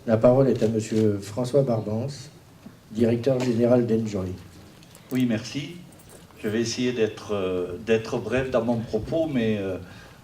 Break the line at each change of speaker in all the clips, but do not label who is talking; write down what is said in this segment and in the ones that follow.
La parole est à Monsieur François Barbance, directeur général d'Enjoy.
Oui, merci. Je vais essayer d'être bref dans mon propos, mais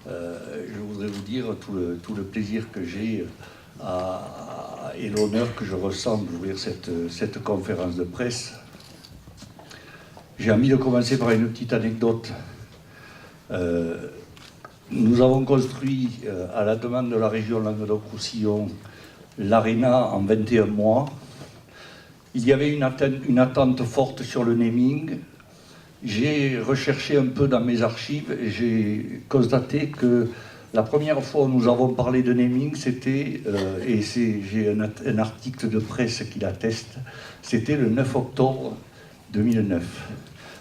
je voudrais vous dire tout le plaisir que j'ai et l'honneur que je ressens d'ouvrir cette conférence de presse. J'ai envie de commencer par une petite anecdote. Nous avons construit, à la demande de la région Languedoc-Roussillon, l'Arena en 21 mois. Il y avait une attente forte sur le naming. J'ai recherché un peu dans mes archives et j'ai constaté que la première fois où nous avons parlé de naming, c'était, j'ai un article de presse qui l'atteste, c'était le 9 octobre 2009.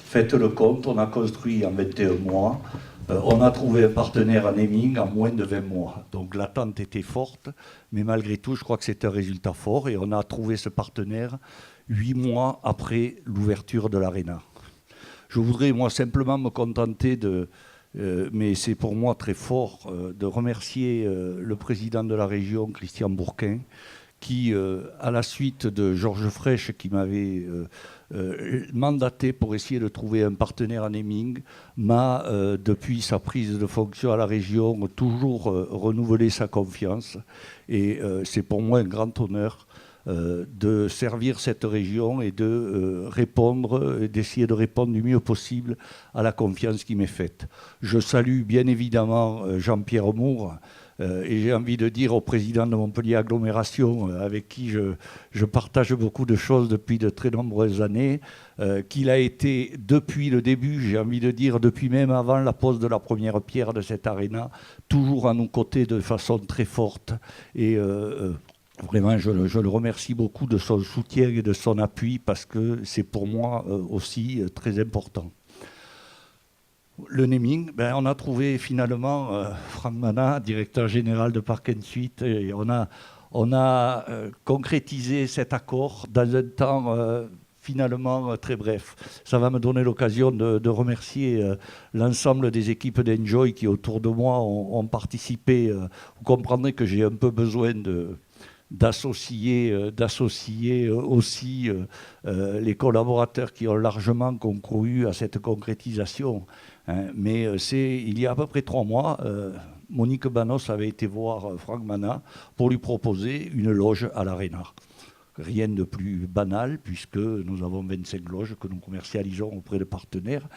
Faites le compte, on a construit en 21 mois, on a trouvé un partenaire en naming en moins de 20 mois. Donc l'attente était forte, mais malgré tout, je crois que c'est un résultat fort et on a trouvé ce partenaire 8 mois après l'ouverture de l'Arena. Je voudrais, moi, simplement me contenter mais c'est pour moi très fort, de remercier le président de la région, Christian Bourquin, qui, à la suite de Georges Frêche, qui m'avait mandaté pour essayer de trouver un partenaire en naming, m'a, depuis sa prise de fonction à la région, toujours renouvelé sa confiance. Et c'est pour moi un grand honneur de servir cette région et d'essayer de répondre du mieux possible à la confiance qui m'est faite. Je salue bien évidemment Jean-Pierre Moore et j'ai envie de dire au président de Montpellier Agglomération, avec qui je partage beaucoup de choses depuis de très nombreuses années, qu'il a été depuis le début, j'ai envie de dire depuis même avant la pose de la première pierre de cette aréna, toujours à nos côtés de façon très forte et vraiment, je le remercie beaucoup de son soutien et de son appui parce que c'est pour moi aussi très important. Le naming, on a trouvé finalement Franck Mana, directeur général de Park & Suite, et on a concrétisé cet accord dans un temps finalement très bref. Ça va me donner l'occasion de remercier l'ensemble des équipes d'Enjoy qui autour de moi ont participé. Vous comprendrez que j'ai un peu besoin d'associer aussi les collaborateurs qui ont largement concouru à cette concrétisation. Mais il y a à peu près 3 mois, Monique Banos avait été voir Franck Mana pour lui proposer une loge à l'Arena. Rien de plus banal puisque nous avons 25 loges que nous commercialisons auprès de partenaires.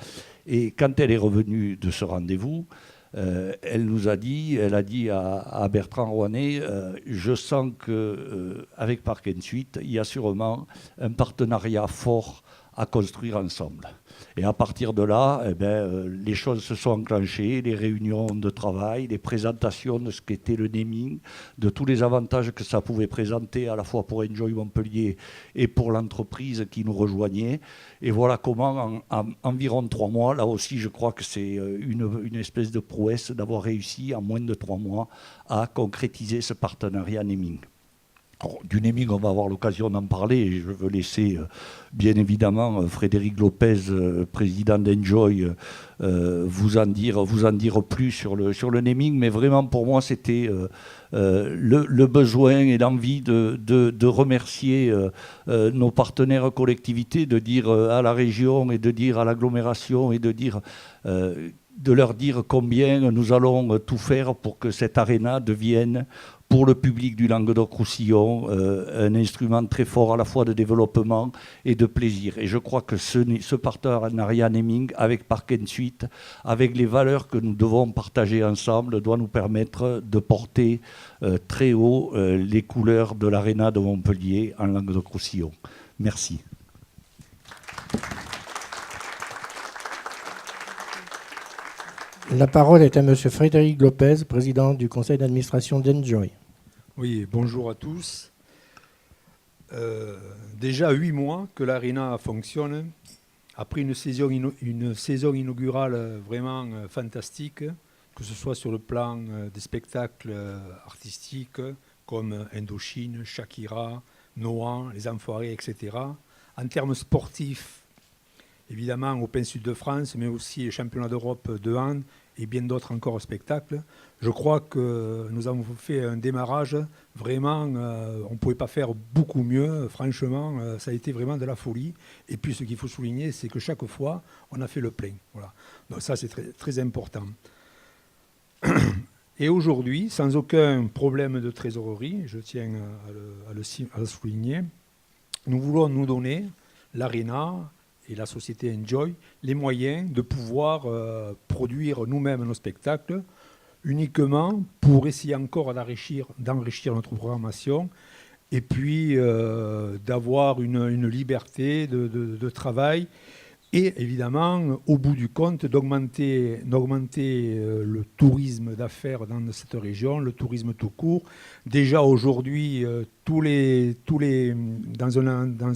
Et quand elle est revenue de ce rendez-vous, elle a dit à Bertrand Rouanet, je sens qu'avec Park & Suite, il y a sûrement un partenariat fort à construire ensemble. Et à partir de là, les choses se sont enclenchées, les réunions de travail, les présentations de ce qu'était le naming, de tous les avantages que ça pouvait présenter à la fois pour Enjoy Montpellier et pour l'entreprise qui nous rejoignait. Et voilà comment, en environ 3 mois, là aussi je crois que c'est une espèce de prouesse d'avoir réussi en moins de 3 mois à concrétiser ce partenariat naming. Alors, du naming, on va avoir l'occasion d'en parler et je veux laisser bien évidemment Frédéric Lopez, président d'Enjoy, vous en dire plus sur le naming, mais vraiment pour moi c'était le besoin et l'envie de remercier nos partenaires collectivités, de dire à la région et de dire à l'agglomération et de leur dire combien nous allons tout faire pour que cette aréna devienne, pour le public du Languedoc-Roussillon, un instrument très fort à la fois de développement et de plaisir. Et je crois que ce partenariat naming avec Park & Suite, avec les valeurs que nous devons partager ensemble, doit nous permettre de porter très haut les couleurs de l'Arena de Montpellier en Languedoc-Roussillon. Merci.
La parole est à Monsieur Frédéric Lopez, président du conseil d'administration d'Enjoy.
Oui, bonjour à tous. Déjà 8 mois que l'Arena fonctionne, après une saison inaugurale vraiment fantastique, que ce soit sur le plan des spectacles artistiques comme Indochine, Shakira, Noah, Les Enfoirés, etc. En termes sportifs, évidemment Open Sud de France, mais aussi les championnats d'Europe de hand et bien d'autres encore spectacles. Je crois que nous avons fait un démarrage vraiment, on ne pouvait pas faire beaucoup mieux, franchement, ça a été vraiment de la folie. Et puis ce qu'il faut souligner, c'est que chaque fois, on a fait le plein. Voilà. Donc ça, c'est très, très important. Et aujourd'hui, sans aucun problème de trésorerie, je tiens à le souligner, nous voulons nous donner, l'Arena et la société Enjoy, les moyens de pouvoir produire nous-mêmes nos spectacles, uniquement pour essayer encore d'enrichir notre programmation et puis d'avoir une liberté de travail et évidemment, au bout du compte, d'augmenter le tourisme d'affaires dans cette région, le tourisme tout court. Déjà aujourd'hui, dans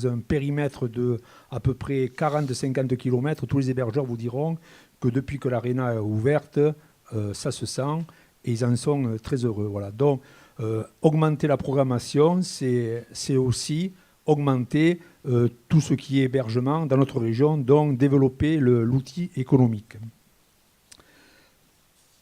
un périmètre de à peu près 40-50 km, tous les hébergeurs vous diront que depuis que l'Arena est ouverte, ça se sent et ils en sont très heureux. Voilà. Donc, augmenter la programmation, c'est aussi augmenter tout ce qui est hébergement dans notre région, donc développer l'outil économique.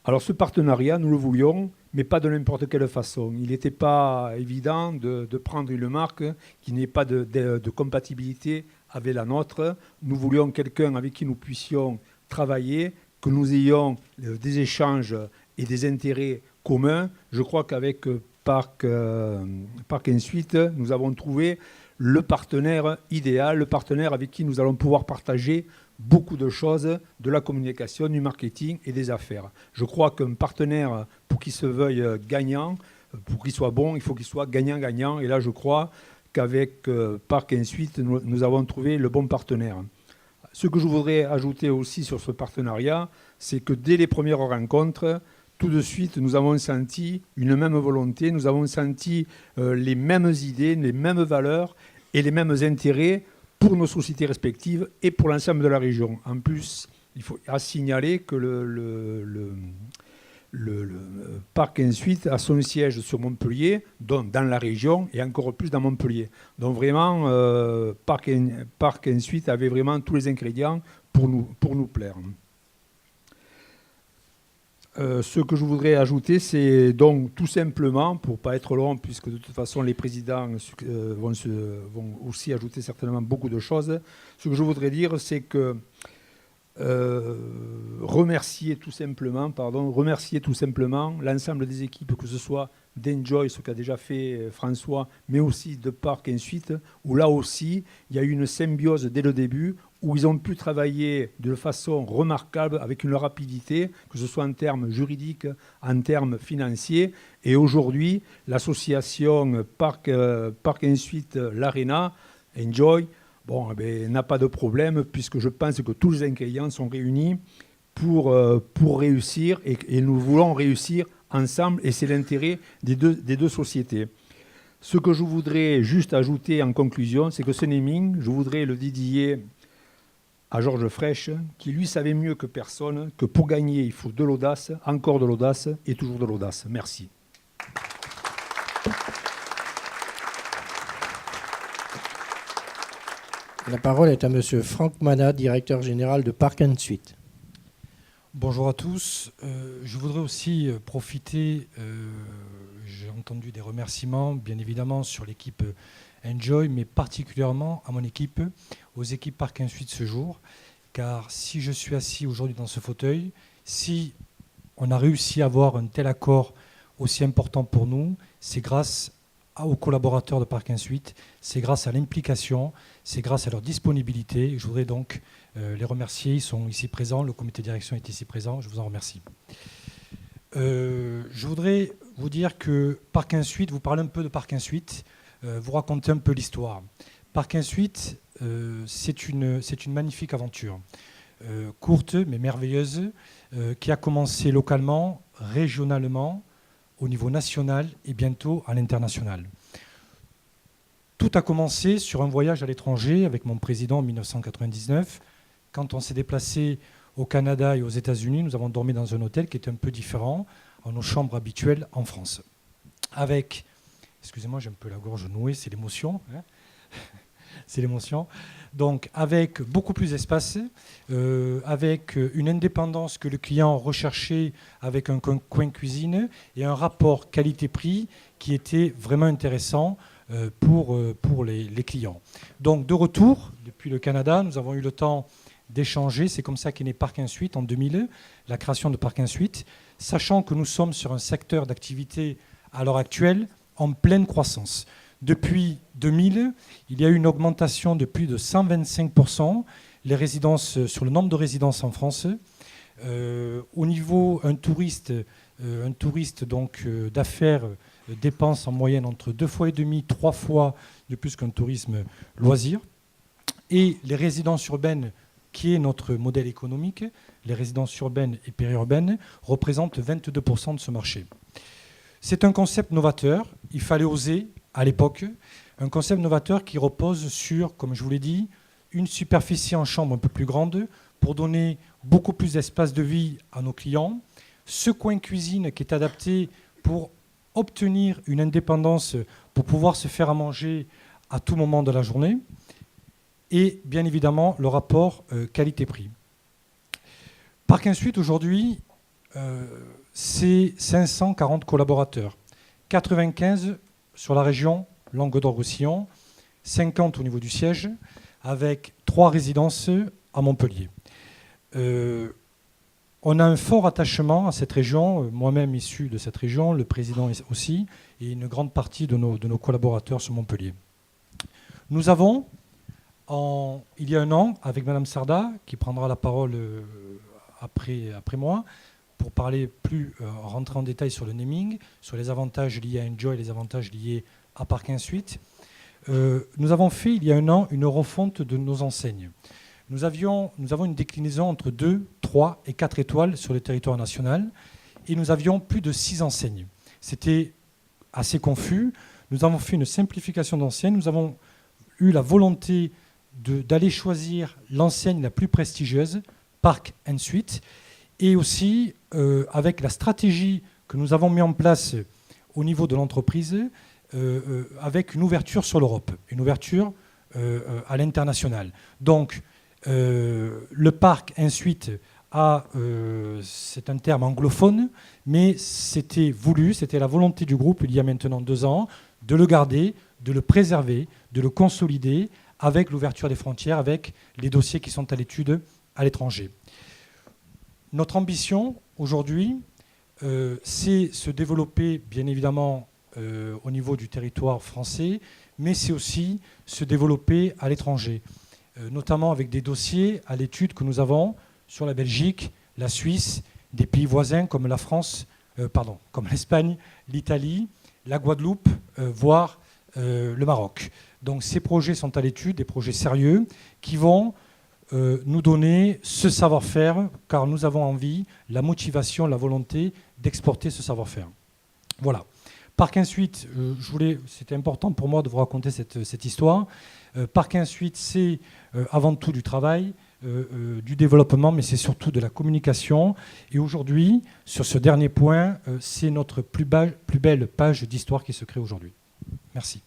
Alors ce partenariat, nous le voulions, mais pas de n'importe quelle façon. Il n'était pas évident de prendre une marque qui n'ait pas de compatibilité avec la nôtre. Nous voulions quelqu'un avec qui nous puissions travailler, que nous ayons des échanges et des intérêts communs. Je crois qu'avec Parc Suite, nous avons trouvé le partenaire idéal, le partenaire avec qui nous allons pouvoir partager beaucoup de choses, de la communication, du marketing et des affaires. Je crois qu'un partenaire, pour qu'il se veuille gagnant, pour qu'il soit bon, il faut qu'il soit gagnant-gagnant. Et là, je crois qu'avec Parc Suite, nous avons trouvé le bon partenaire. Ce que je voudrais ajouter aussi sur ce partenariat, c'est que dès les premières rencontres, tout de suite, nous avons senti une même volonté, nous avons senti les mêmes idées, les mêmes valeurs et les mêmes intérêts pour nos sociétés respectives et pour l'ensemble de la région. En plus, il faut signaler que le Parc Suite a son siège sur Montpellier, donc dans la région et encore plus dans Montpellier. Donc vraiment, Parc Suite avait vraiment tous les ingrédients pour nous plaire. Ce que je voudrais ajouter, c'est donc tout simplement, pour ne pas être long, puisque de toute façon les présidents vont aussi ajouter certainement beaucoup de choses, ce que je voudrais dire, c'est que remercier tout simplement l'ensemble des équipes, que ce soit d'Enjoy, ce qu'a déjà fait François, mais aussi de Parc Suite, où là aussi, il y a eu une symbiose dès le début, où ils ont pu travailler de façon remarquable, avec une rapidité, que ce soit en termes juridiques, en termes financiers. Et aujourd'hui, l'association Parc Suite, l'Arena, Enjoy, n'a pas de problème, puisque je pense que tous les ingrédients sont réunis pour réussir, et nous voulons réussir ensemble, et c'est l'intérêt des deux sociétés. Ce que je voudrais juste ajouter en conclusion, c'est que ce naming, je voudrais le dédier à Georges Frêche, qui lui savait mieux que personne que pour gagner, il faut de l'audace, encore de l'audace et toujours de l'audace. Merci.
La parole est à Monsieur Franck Manat, directeur général de Parc Suite.
Bonjour à tous. Je voudrais aussi profiter, j'ai entendu des remerciements, bien évidemment, sur l'équipe Enjoy, mais particulièrement à mon équipe, aux équipes Parc Suite ce jour, car si je suis assis aujourd'hui dans ce fauteuil, si on a réussi à avoir un tel accord aussi important pour nous, c'est grâce aux collaborateurs de Parc Suite, c'est grâce à l'implication, c'est grâce à leur disponibilité. Je voudrais donc les remercier, ils sont ici présents, le comité de direction est ici présent, je vous en remercie. Je voudrais vous dire que Parc Suite, vous parlez un peu de Parc Suite, vous raconter un peu l'histoire. Parc Suite, c'est une magnifique aventure, courte mais merveilleuse, qui a commencé localement, régionalement, au niveau national et bientôt à l'international. Tout a commencé sur un voyage à l'étranger avec mon président en 1999. Quand on s'est déplacé au Canada et aux États-Unis, nous avons dormi dans un hôtel qui était un peu différent à nos chambres habituelles en France. Avec, excusez-moi, j'ai un peu la gorge nouée, c'est l'émotion, hein. c'est l'émotion. Donc avec beaucoup plus d'espace, avec une indépendance que le client recherchait, avec un coin cuisine et un rapport qualité-prix qui était vraiment intéressant pour les clients. Donc de retour, depuis le Canada, nous avons eu le temps d'échanger. C'est comme ça qu'est né Park & Suite en 2000, la création de Park & Suite, sachant que nous sommes sur un secteur d'activité à l'heure actuelle en pleine croissance. Depuis 2000, il y a eu une augmentation de plus de 125% sur le nombre de résidences en France. Au niveau, un touriste donc d'affaires dépense en moyenne entre 2,5 fois, 3 fois de plus qu'un tourisme loisir. Et les résidences urbaines, qui est notre modèle économique, les résidences urbaines et périurbaines, représentent 22% de ce marché. C'est un concept novateur, il fallait oser à l'époque, un concept novateur qui repose sur, comme je vous l'ai dit, une superficie en chambre un peu plus grande pour donner beaucoup plus d'espace de vie à nos clients, ce coin cuisine qui est adapté pour obtenir une indépendance, pour pouvoir se faire à manger à tout moment de la journée, et bien évidemment le rapport qualité-prix. Park & Suite aujourd'hui, c'est 540 collaborateurs, 95 sur la région Languedoc-Roussillon, 50 au niveau du siège, avec 3 résidences à Montpellier. On a un fort attachement à cette région, moi-même issu de cette région, le président aussi, et une grande partie de nos collaborateurs sur Montpellier. Nous avons, il y a un an, avec Madame Sarda, qui prendra la parole après moi, pour parler rentrer en détail sur le naming, sur les avantages liés à Enjoy et les avantages liés à Park & Suite. Nous avons fait, il y a un an, une refonte de nos enseignes. Nous avons une déclinaison entre 2, 3 et 4 étoiles sur le territoire national, et nous avions plus de 6 enseignes. C'était assez confus. Nous avons fait une simplification d'enseignes. Nous avons eu la volonté d'aller choisir l'enseigne la plus prestigieuse, Park & Suite, et aussi avec la stratégie que nous avons mis en place au niveau de l'entreprise, avec une ouverture sur l'Europe, une ouverture à l'international. Donc, le Park & Suite c'est un terme anglophone, mais c'était voulu, c'était la volonté du groupe il y a maintenant 2 ans, de le garder, de le préserver, de le consolider avec l'ouverture des frontières, avec les dossiers qui sont à l'étude à l'étranger. Notre ambition aujourd'hui, c'est se développer bien évidemment au niveau du territoire français, mais c'est aussi se développer à l'étranger, notamment avec des dossiers à l'étude que nous avons sur la Belgique, la Suisse, des pays voisins comme la France, comme l'Espagne, l'Italie, la Guadeloupe, voire le Maroc. Donc ces projets sont à l'étude, des projets sérieux qui vont nous donner ce savoir-faire, car nous avons envie, la motivation, la volonté d'exporter ce savoir-faire. Voilà. Park & Suite, c'était important pour moi de vous raconter cette histoire. Park & Suite, c'est avant tout du travail, du développement, mais c'est surtout de la communication. Et aujourd'hui, sur ce dernier point, c'est notre plus belle page d'histoire qui se crée aujourd'hui. Merci.